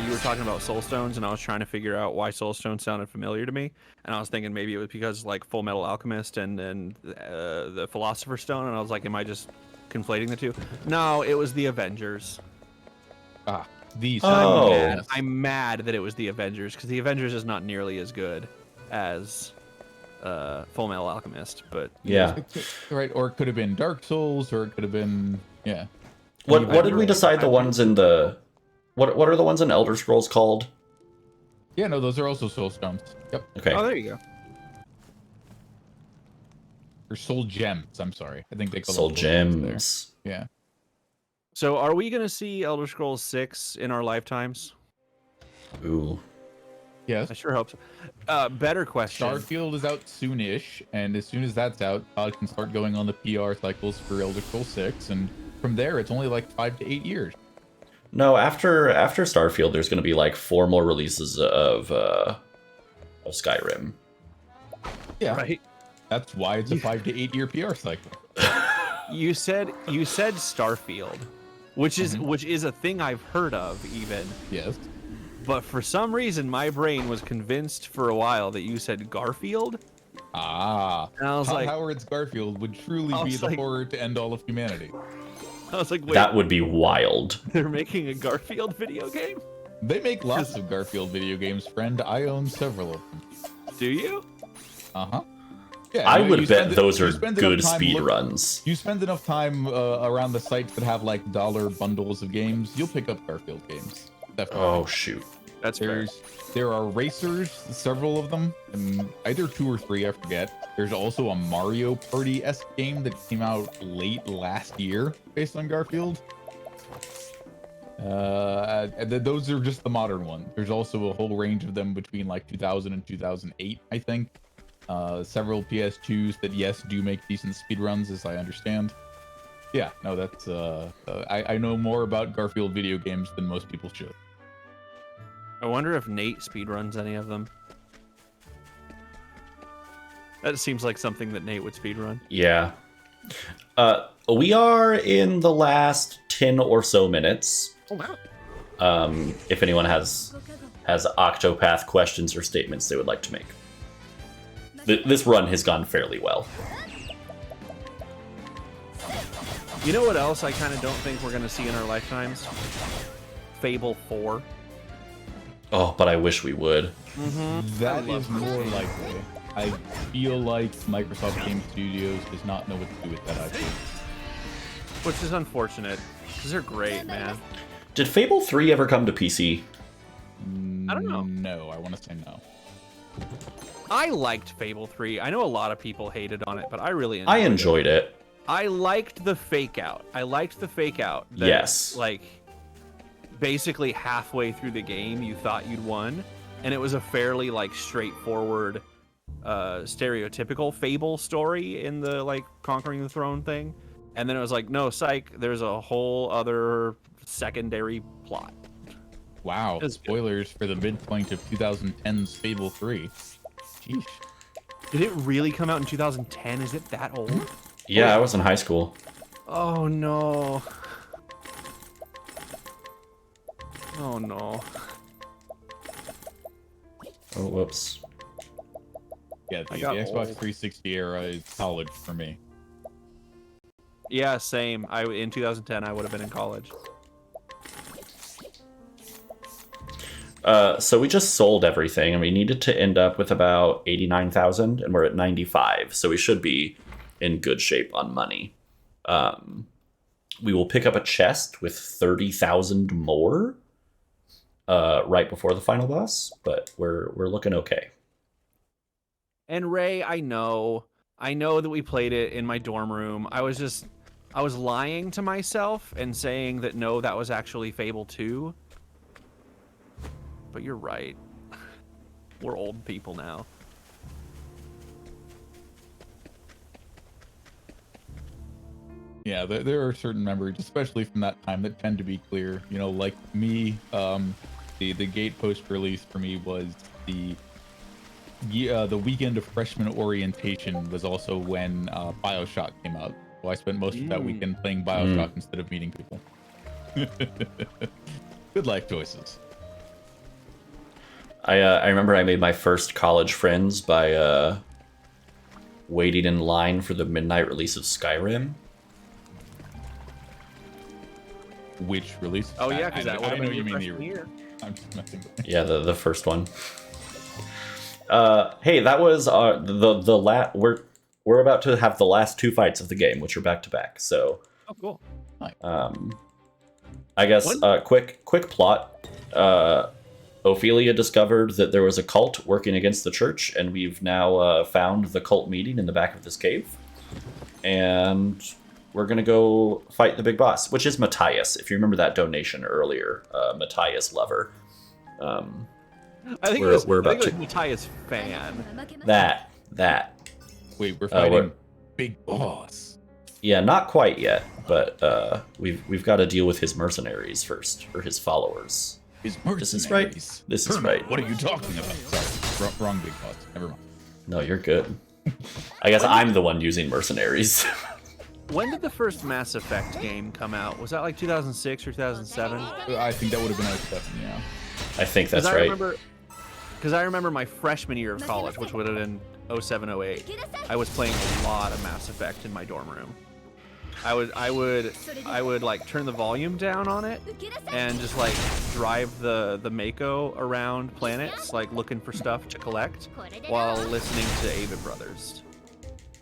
you were talking about soul stones, and I was trying to figure out why soul stones sounded familiar to me, and I was thinking maybe it was because like Full Metal Alchemist and the Philosopher's Stone, and I was like, am I just conflating the two? No, it was the Avengers. these. I'm mad that it was the Avengers, because the Avengers is not nearly as good as Full Metal Alchemist, but yeah, right. Or it could have been Dark Souls, or it could have been What did we decide the ones in the what are the ones in Elder Scrolls called? Yeah, no, those are also soul stones. Yep. Okay. Oh, there you go. Or soul gems. I'm sorry. I think they call Soul them gems. Yeah. So, are we gonna see Elder Scrolls 6 in our lifetimes? Ooh. Yes. I sure hope so. Better question. Starfield is out soonish, and as soon as that's out, Todd can start going on the PR cycles for Elder Scrolls 6, and from there, it's only like 5 to 8 years. No, after Starfield, there's going to be like 4 more releases of Skyrim. Yeah. Right. That's why it's a 5 to 8 year PR cycle. You said Starfield, which is a thing I've heard of even. Yes. But for some reason, my brain was convinced for a while that you said Garfield. Ah. And I was like, Howard's Garfield would truly be the horror to end all of humanity. I was like, wait, That would be wild. they're making a Garfield video game? They make lots of Garfield video games, friend. I own several of them. Do you? Uh-huh. Yeah, I you would bet spend- those you are spend good enough time speed runs. You spend enough time around the sites that have like dollar bundles of games, you'll pick up Garfield games. Definitely. Oh shoot. That's fair. There are racers, several of them, and either 2 or 3, I forget. There's also a Mario Party-esque game that came out late last year based on Garfield. Those are just the modern ones. There's also a whole range of them between like 2000 and 2008, I think. Several PS2s that, yes, do make decent speedruns, as I understand. Yeah, no, that's... I know more about Garfield video games than most people should. I wonder if Nate speedruns any of them. That seems like something that Nate would speedrun. Yeah. We are in the last 10 or so minutes. Oh, wow. If anyone has Octopath questions or statements they would like to make. This run has gone fairly well. You know what else I kind of don't think we're going to see in our lifetimes? Fable 4. Oh, but I wish we would. That is more likely. I feel like Microsoft Game Studios does not know what to do with that IP. which is unfortunate because they're great, man. Did Fable 3 ever come to PC? I don't know. No, I want to say no. I liked Fable 3. I know a lot of people hated on it, but I really enjoyed it. I liked the fake out. That, yes. Like, basically halfway through the game, you thought you'd won, and it was a fairly like straightforward, stereotypical Fable story in the like conquering the throne thing, and then it was like, no, psych. There's a whole other secondary plot. Wow. Spoilers for the midpoint of 2010's Fable 3. Sheesh. Did it really come out in 2010? Is it that old? Yeah, I was in high school. Oh no. Oh no. Oh, whoops. Yeah, the got Xbox old. 360 era is college for me. Yeah, same. In 2010 I would have been in college. So we just sold everything, and we needed to end up with about 89,000, and we're at 95, so we should be in good shape on money. We will pick up a chest with 30,000 more right before the final boss, but we're looking okay. And Ray, I know that we played it in my dorm room. I was lying to myself and saying that no, that was actually Fable 2. But you're right. We're old people now. Yeah, there are certain memories, especially from that time, that tend to be clear. You know, like me, the gate post release for me was the weekend of freshman orientation was also when BioShock came out. So I spent most of that weekend playing BioShock instead of meeting people. Good life choices. I remember I made my first college friends by waiting in line for the midnight release of Skyrim. Which release? Oh yeah, because that would have I know been you your mean freshman year. I'm just messing with you. Yeah, the first one. Hey, that was we're about to have the last two fights of the game, which are back to back. So, Oh, cool. I guess quick plot. Ophelia discovered that there was a cult working against the church, and we've now found the cult meeting in the back of this cave. And we're going to go fight the big boss, which is Matthias. If you remember that donation earlier, Matthias Lover. I think it was Matthias fan. That. Wait, we're fighting Big Boss. Yeah, not quite yet, but we've got to deal with his mercenaries first, or his followers. His mercenaries. This is right. This is right. What are you talking about? Sorry, wrong Big Boss. Never mind. No, you're good. I guess I'm the one using mercenaries. When did the first Mass Effect game come out? Was that like 2006 or 2007? I think that would have been 07, yeah. I think that's right. Because I remember my freshman year of college, which would have been 07, 08. I was playing a lot of Mass Effect in my dorm room. I would like turn the volume down on it and just like drive the Mako around planets, like looking for stuff to collect while listening to Avid Brothers.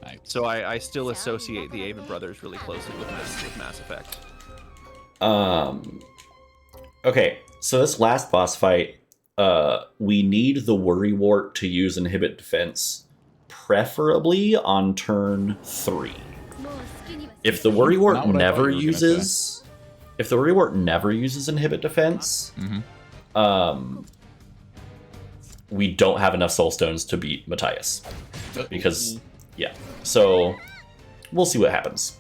Nice. So I still associate the Avid Brothers really closely with Mass Effect. Okay, so this last boss fight, we need the Worrywart to use inhibit defense, preferably on turn 3. If the Worrywart never uses inhibit defense, we don't have enough soul stones to beat Matthias. Because so we'll see what happens.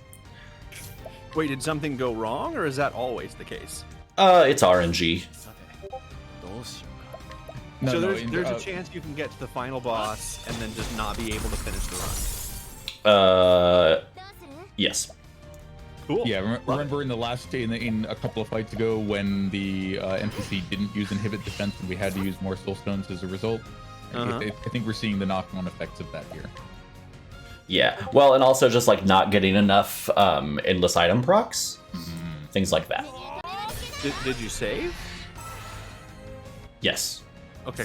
Wait, did something go wrong, or is that always the case? It's RNG. So there's a chance you can get to the final boss and then just not be able to finish the run. Yes. Cool. Yeah, remember in the last in a couple of fights ago when the NPC didn't use inhibit defense and we had to use more soul stones as a result? I think we're seeing the knock-on effects of that here. Yeah. Well, and also just like not getting enough endless item procs, things like that. Did you save? Yes. Okay.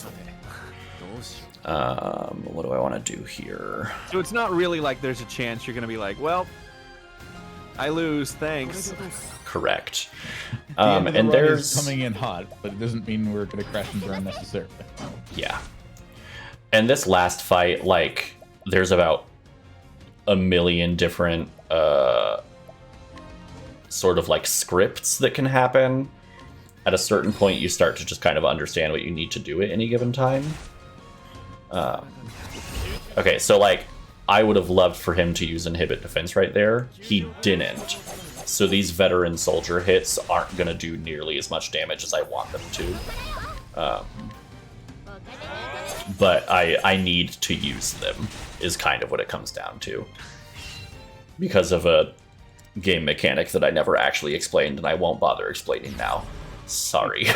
What do I want to do here? So it's not really like there's a chance you're gonna be like, well, I lose. Thanks. Correct. The end of the And run there's is coming in hot, but it doesn't mean we're going to crash and burn necessarily. yeah. And this last fight, like, there's about a million different sort of like scripts that can happen. At a certain point, you start to just kind of understand what you need to do at any given time. Okay, so like, I would have loved for him to use inhibit defense right there. He didn't. So these veteran soldier hits aren't going to do nearly as much damage as I want them to. But I need to use them, is kind of what it comes down to. Because of a game mechanic that I never actually explained, and I won't bother explaining now. Sorry.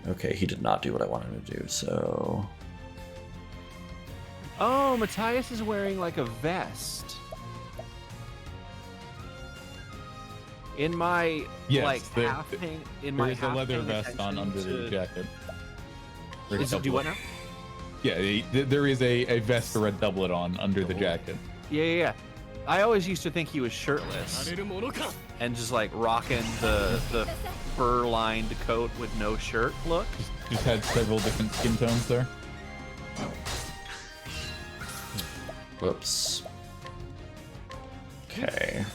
Okay, he did not do what I wanted him to do, so... Oh, Matthias is wearing like a vest. In my Yes, like there- half paying, in my There's a half leather paying vest on attention under the to- jacket. Is it do what now? Yeah, there is a vest or a doublet on under the jacket. Yeah. I always used to think he was shirtless and just like rocking the fur-lined coat with no shirt look. Just had several different skin tones there. Whoops. Okay.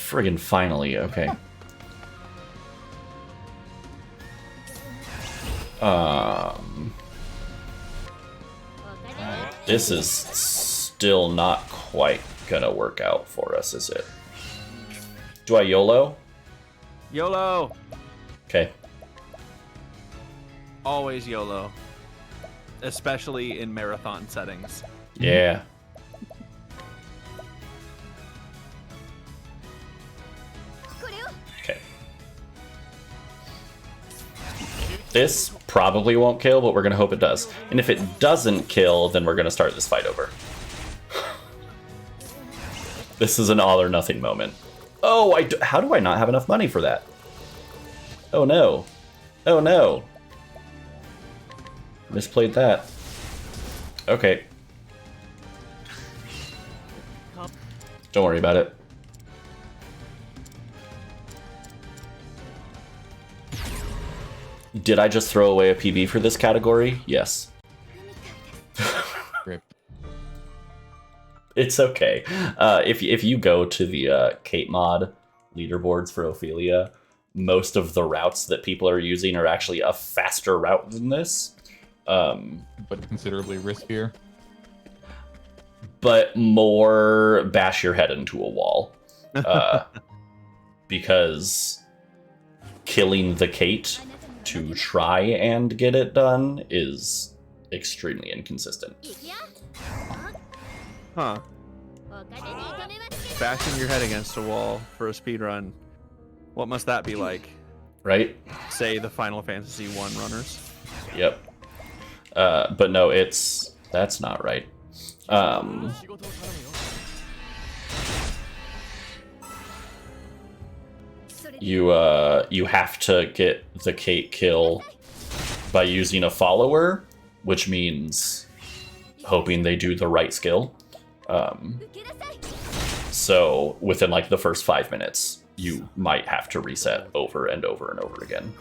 Friggin' finally, okay. This is still not quite gonna work out for us, is it? Do I YOLO? YOLO! Okay. Always YOLO. Especially in marathon settings. Yeah. Okay. This probably won't kill, but we're gonna hope it does. And if it doesn't kill, then we're gonna start this fight over. This is an all or nothing moment. Oh, how do I not have enough money for that? Oh no. Oh no. Misplayed that. Okay. Don't worry about it. Did I just throw away a PB for this category? Yes. Rip. It's okay. If you go to the Kate mod leaderboards for Ophelia, most of the routes that people are using are actually a faster route than this. But considerably riskier. But more bash your head into a wall. Because killing the Kate to try and get it done is extremely inconsistent. Huh. Bashing your head against a wall for a speedrun. What must that be like? Right? Say the Final Fantasy 1 runners. Yep. But no, that's not right. You have to get the Kate kill by using a follower, which means hoping they do the right skill. So within like the first 5 minutes, you might have to reset over and over and over again.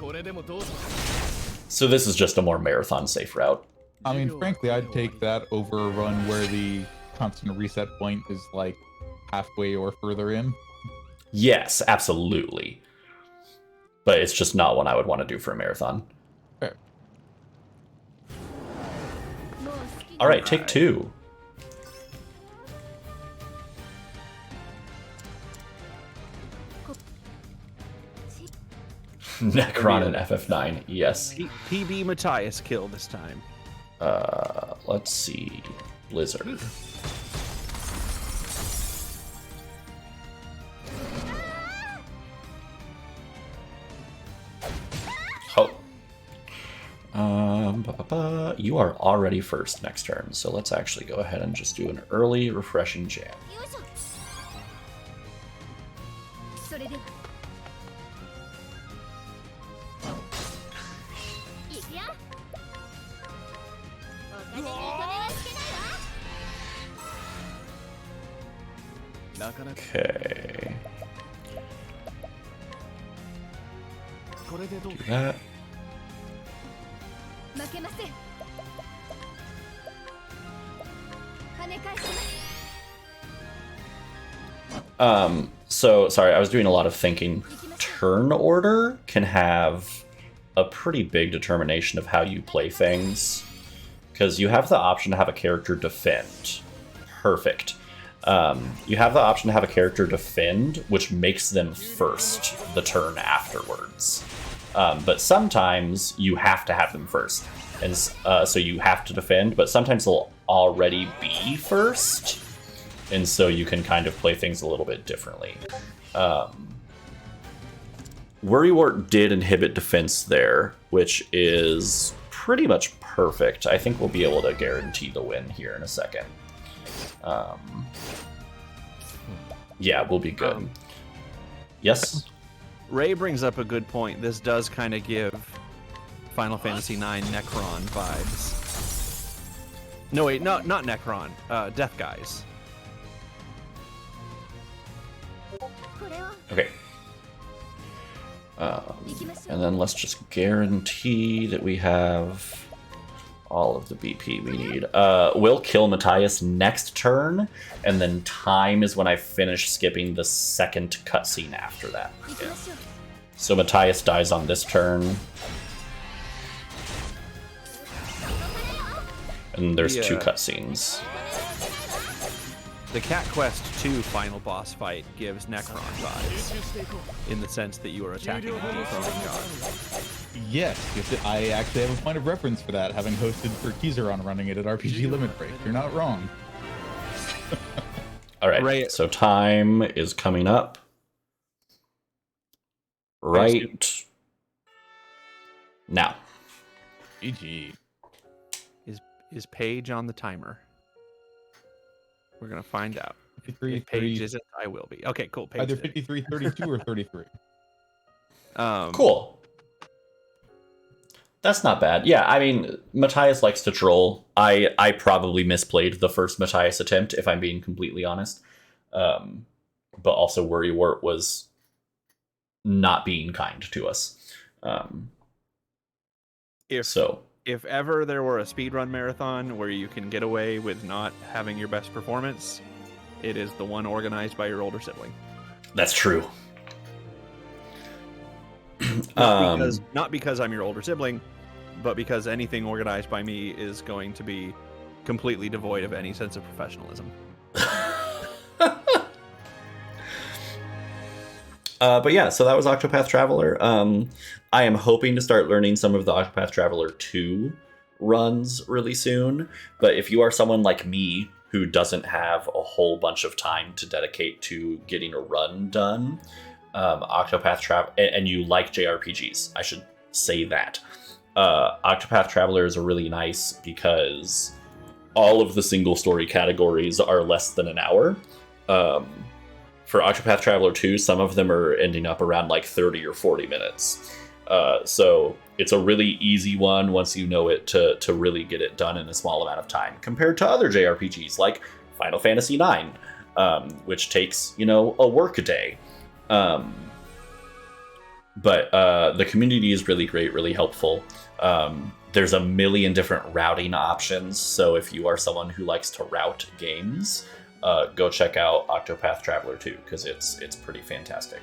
So this is just a more marathon safe route. I mean, frankly, I'd take that over a run where the constant reset point is like halfway or further in. Yes, absolutely. But it's just not one I would want to do for a marathon. Fair. All right, take two. Necron and FF9, yes. PB Matthias kill this time. Let's see. Blizzard. Oh. You are already first next turn, so let's actually go ahead and just do an early refreshing jam. Okay. Do that. So sorry, I was doing a lot of thinking. Turn order can have a pretty big determination of how you play things, because you have the option to have a character defend. Perfect. You have the option to have a character defend, which makes them first the turn afterwards. But sometimes you have to have them first, and so you have to defend. But sometimes they'll already be first, and so you can kind of play things a little bit differently. Worrywart did inhibit defense there, which is pretty much perfect. I think we'll be able to guarantee the win here in a second. Yeah, we'll be good. Yes? Ray brings up a good point. This does kind of give Final Fantasy IX Necron vibes. No, wait, not Necron. Death Guys. Okay. And then let's just guarantee that we have all of the BP we need. We'll kill Matthias next turn, and then time is when I finish skipping the second cutscene after that. Yeah. So Matthias dies on this turn. And there's two cutscenes. The Cat Quest 2 final boss fight gives Necron vibes, in the sense that you are attacking a dethrowing god. Yes, I actually have a point of reference for that, having hosted for Kizaron running it at RPG Limit Break. You're not wrong. All right, so time is coming up. Right now. GG. Is Paige on the timer? We're gonna find out. 53, if Paige isn't, I will be. Okay, cool. Paige either 53, 32, or 33. Cool. That's not bad. Yeah, I mean, Matthias likes to troll. I probably misplayed the first Matthias attempt, if I'm being completely honest. But also Worrywart was not being kind to us. If ever there were a speedrun marathon where you can get away with not having your best performance, it is the one organized by your older sibling. That's true. Not because I'm your older sibling, but because anything organized by me is going to be completely devoid of any sense of professionalism. But yeah, so that was Octopath Traveler. I am hoping to start learning some of the Octopath Traveler 2 runs really soon. But if you are someone like me who doesn't have a whole bunch of time to dedicate to getting a run done, Octopath Traveler, and you like JRPGs, I should say that. Octopath Traveler is really nice because all of the single story categories are less than an hour. For Octopath Traveler 2, some of them are ending up around like 30 or 40 minutes. So it's a really easy one once you know it to really get it done in a small amount of time, compared to other JRPGs like Final Fantasy IX, which takes, a work day. But the community is really great, really helpful. There's a million different routing options, so if you are someone who likes to route games, go check out Octopath Traveler 2, because it's pretty fantastic.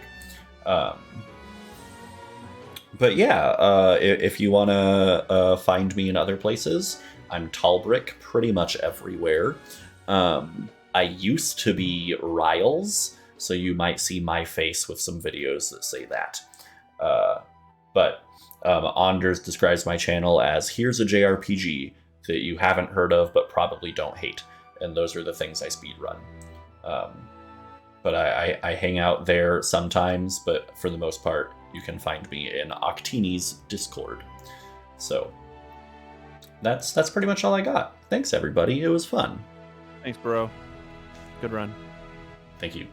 But yeah, if you want to find me in other places, I'm Talbrik pretty much everywhere. I used to be Riles, so you might see my face with some videos that say that. But Anders describes my channel as, here's a JRPG that you haven't heard of but probably don't hate. And those are the things I speedrun. But I hang out there sometimes, but for the most part, you can find me in Octini's Discord. So that's pretty much all I got. Thanks, everybody. It was fun. Thanks, bro. Good run. Thank you.